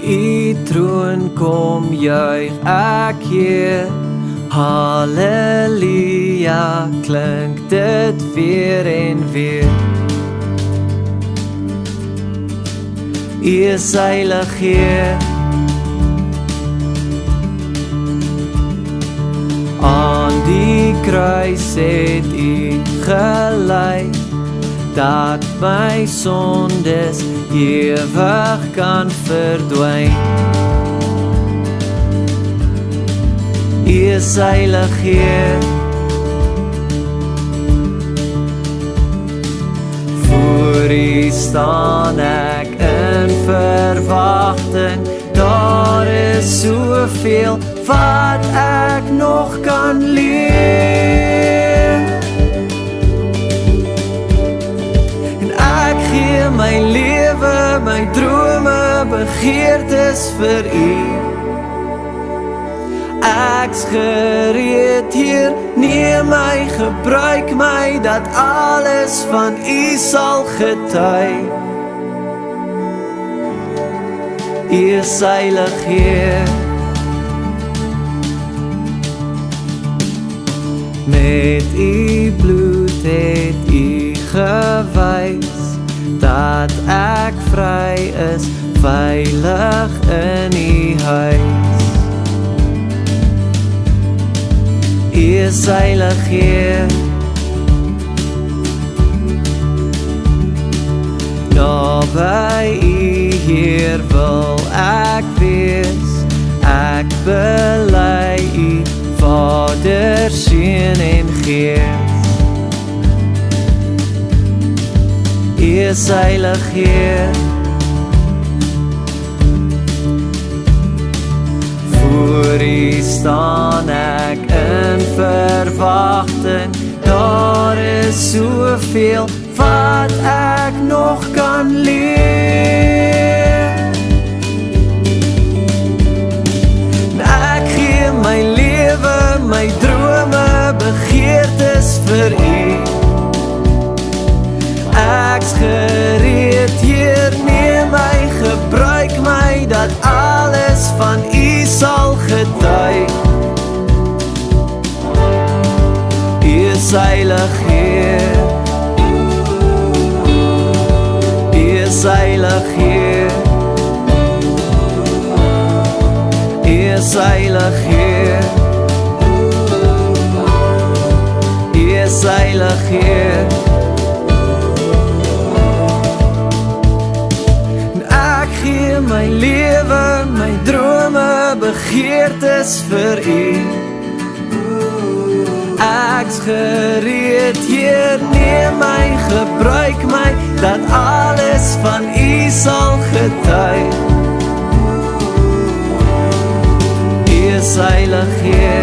U troon kom juig ek Heer. Halleluja, klink dit weer en weer. U is heilig Heer. Aan die kruis het U gelei, dat my sondes ewig kan verdwyn. U is heilig Heer. Voor U staan ek in verwagting, daar is soveel wat ek nog kan leer. En ek gee my lewe, my drome, begeertes vir U. Ek's gereed Heer, neem my, gebruik my, dat alles van U sal getuig. U is heilig Heer. Met U bloed het U gewys, dat ek vry is, veilig in U huis. U is heilig Heer. Naby U Heer wil ek wees, ek bely U Vader, Seun en Gees. U is heilig Heer. Voor U staan ek in verwagting, daar is soveel wat ek nog kan leer. Ek gee my lewe, my drome, begeertes vir U. Ek's gereed Heer, neem my, gebruik my, dat alles van U sal getuig. U is heilig Heer. U is heilig Heer. U is heilig Heer. U is heilig Heer. Gee my lewe, my drome, begeertes vir U. Ek's gereed Heer, neem my, gebruik my, dat alles van U sal getuig. U is heilig Heer.